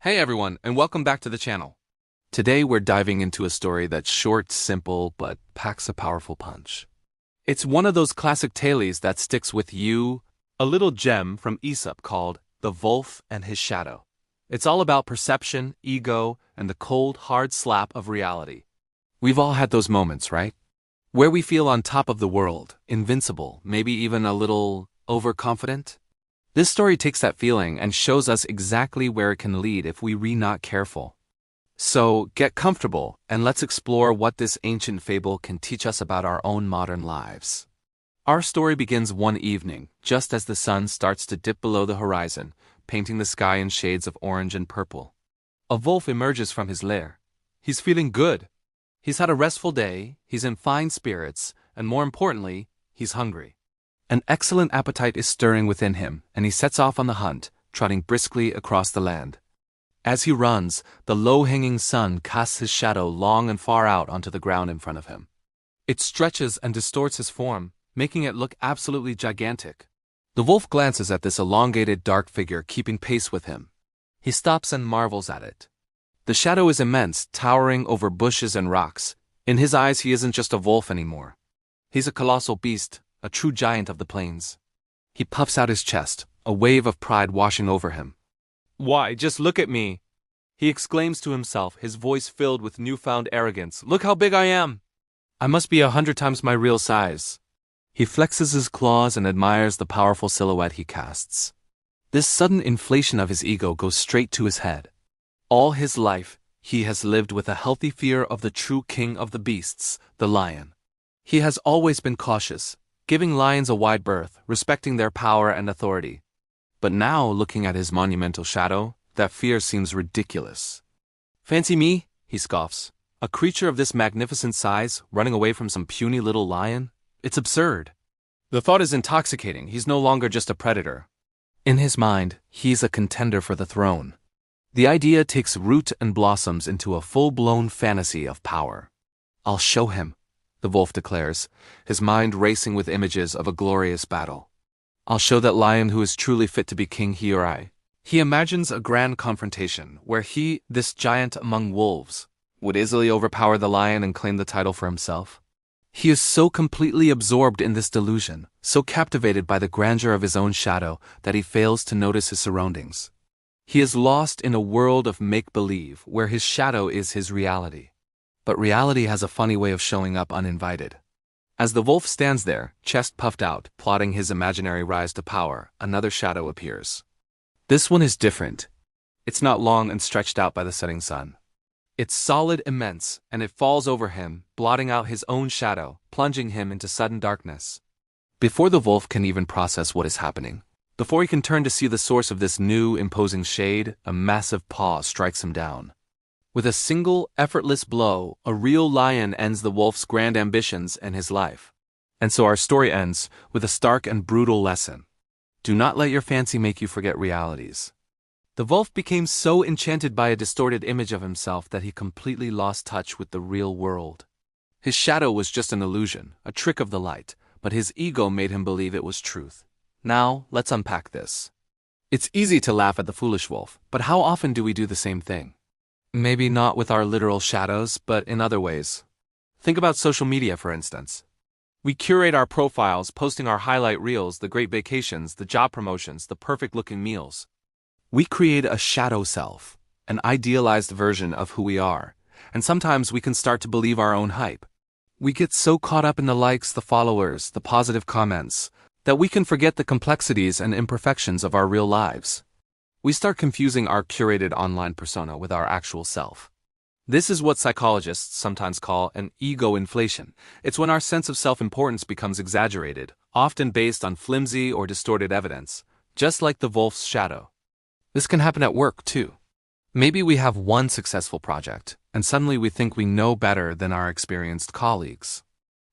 Hey everyone, and welcome back to the channel. Today we're diving into a story that's short, simple, but packs a powerful punch. It's one of those classic tales that sticks with you, a little gem from Aesop called The Wolf and His Shadow. It's all about perception, ego, and the cold, hard slap of reality. We've all had those moments, right? Where we feel on top of the world, invincible, maybe even a little overconfident. This story takes that feeling and shows us exactly where it can lead if we're not careful. So, get comfortable and let's explore what this ancient fable can teach us about our own modern lives. Our story begins one evening, just as the sun starts to dip below the horizon, painting the sky in shades of orange and purple. A wolf emerges from his lair. He's feeling good. He's had a restful day, he's in fine spirits, and more importantly, he's hungry. An excellent appetite is stirring within him, and he sets off on the hunt, trotting briskly across the land. As he runs, the low-hanging sun casts his shadow long and far out onto the ground in front of him. It stretches and distorts his form, making it look absolutely gigantic. The wolf glances at this elongated dark figure keeping pace with him. He stops and marvels at it. The shadow is immense, towering over bushes and rocks. In his eyes, he isn't just a wolf anymore. He's a colossal beast, a true giant of the plains. He puffs out his chest, a wave of pride washing over him. "Why, just look at me!" he exclaims to himself, his voice filled with newfound arrogance. "Look how big I am! I must be 100 times my real size." He flexes his claws and admires the powerful silhouette he casts. This sudden inflation of his ego goes straight to his head. All his life, he has lived with a healthy fear of the true king of the beasts, the lion. He has always been cautious, giving lions a wide berth, respecting their power and authority. But now, looking at his monumental shadow, that fear seems ridiculous. "Fancy me," he scoffs, "a creature of this magnificent size, running away from some puny little lion? It's absurd." The thought is intoxicating. He's no longer just a predator. In his mind, he's a contender for the throne. The idea takes root and blossoms into a full-blown fantasy of power. "I'll show him," the wolf declares, his mind racing with images of a glorious battle. "I'll show that lion who is truly fit to be king, he or I." He imagines a grand confrontation where he, this giant among wolves, would easily overpower the lion and claim the title for himself. He is so completely absorbed in this delusion, so captivated by the grandeur of his own shadow, that he fails to notice his surroundings. He is lost in a world of make-believe where his shadow is his reality. But reality has a funny way of showing up uninvited. As the wolf stands there, chest puffed out, plotting his imaginary rise to power, another shadow appears. This one is different. It's not long and stretched out by the setting sun. It's solid, immense, and it falls over him, blotting out his own shadow, plunging him into sudden darkness. Before the wolf can even process what is happening, before he can turn to see the source of this new, imposing shade, a massive paw strikes him down. With a single, effortless blow, a real lion ends the wolf's grand ambitions and his life. And so our story ends with a stark and brutal lesson. Do not let your fancy make you forget realities. The wolf became so enchanted by a distorted image of himself that he completely lost touch with the real world. His shadow was just an illusion, a trick of the light, but his ego made him believe it was truth. Now, let's unpack this. It's easy to laugh at the foolish wolf, but how often do we do the same thing? Maybe not with our literal shadows, but in other ways. Think about social media, for instance. We curate our profiles, posting our highlight reels, the great vacations, the job promotions, the perfect-looking meals. We create a shadow self, an idealized version of who we are, and sometimes we can start to believe our own hype. We get so caught up in the likes, the followers, the positive comments, that we can forget the complexities and imperfections of our real lives. We start confusing our curated online persona with our actual self. This is what psychologists sometimes call an ego inflation. It's when our sense of self-importance becomes exaggerated, often based on flimsy or distorted evidence, just like the wolf's shadow. This can happen at work, too. Maybe we have one successful project, and suddenly we think we know better than our experienced colleagues.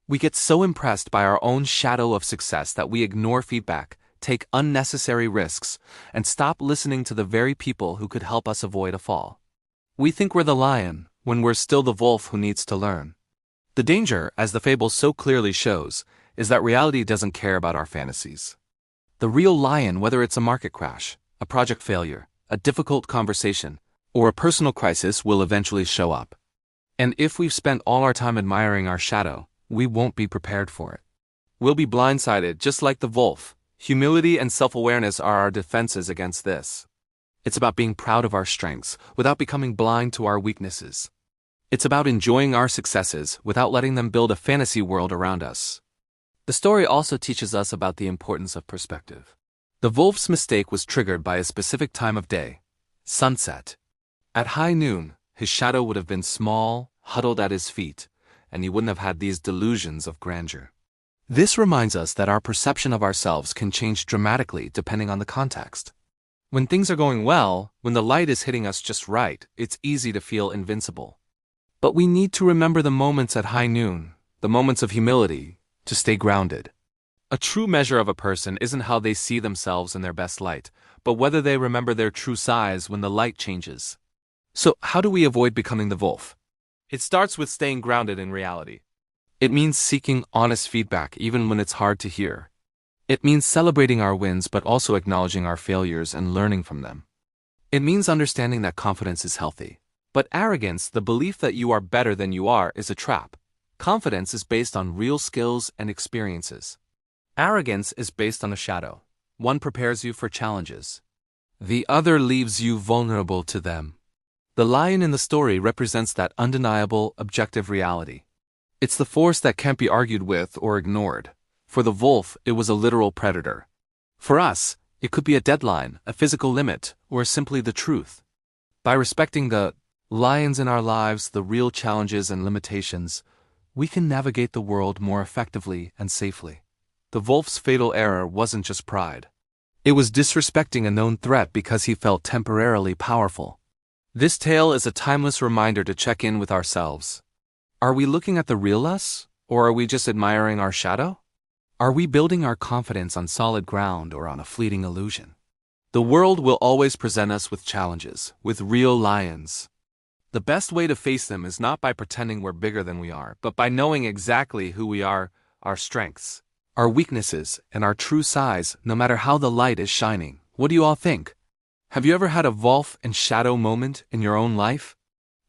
We get so impressed by our own shadow of success that we ignore feedback, take unnecessary risks, and stop listening to the very people who could help us avoid a fall. We think we're the lion, when we're still the wolf who needs to learn. The danger, as the fable so clearly shows, is that reality doesn't care about our fantasies. The real lion, whether it's a market crash, a project failure, a difficult conversation, or a personal crisis will eventually show up. And if we've spent all our time admiring our shadow, we won't be prepared for it. We'll be blindsided, just like the wolf. Humility and self-awareness are our defenses against this. It's about being proud of our strengths without becoming blind to our weaknesses. It's about enjoying our successes without letting them build a fantasy world around us. The story also teaches us about the importance of perspective. The wolf's mistake was triggered by a specific time of day, sunset. At high noon, his shadow would have been small, huddled at his feet, and he wouldn't have had these delusions of grandeur. This reminds us that our perception of ourselves can change dramatically depending on the context. When things are going well, when the light is hitting us just right, it's easy to feel invincible. But we need to remember the moments at high noon, the moments of humility, to stay grounded. A true measure of a person isn't how they see themselves in their best light, but whether they remember their true size when the light changes. So, how do we avoid becoming the wolf? It starts with staying grounded in reality. It means seeking honest feedback even when it's hard to hear. It means celebrating our wins but also acknowledging our failures and learning from them. It means understanding that confidence is healthy. But arrogance, the belief that you are better than you are, is a trap. Confidence is based on real skills and experiences. Arrogance is based on a shadow. One prepares you for challenges. The other leaves you vulnerable to them. The lion in the story represents that undeniable, objective reality. It's the force that can't be argued with or ignored. For the wolf, it was a literal predator. For us, it could be a deadline, a physical limit, or simply the truth. By respecting the lions in our lives, the real challenges and limitations, we can navigate the world more effectively and safely. The wolf's fatal error wasn't just pride. It was disrespecting a known threat because he felt temporarily powerful. This tale is a timeless reminder to check in with ourselves. Are we looking at the real us, or are we just admiring our shadow? Are we building our confidence on solid ground or on a fleeting illusion? The world will always present us with challenges, with real lions. The best way to face them is not by pretending we're bigger than we are, but by knowing exactly who we are, our strengths, our weaknesses, and our true size, no matter how the light is shining. What do you all think? Have you ever had a wolf and shadow moment in your own life?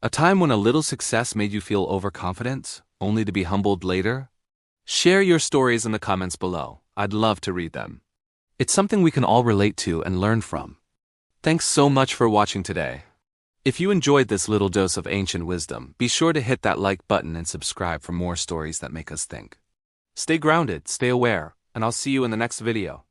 A time when a little success made you feel overconfident, only to be humbled later? Share your stories in the comments below. I'd love to read them. It's something we can all relate to and learn from. Thanks so much for watching today. If you enjoyed this little dose of ancient wisdom, be sure to hit that like button and subscribe for more stories that make us think. Stay grounded, stay aware, and I'll see you in the next video.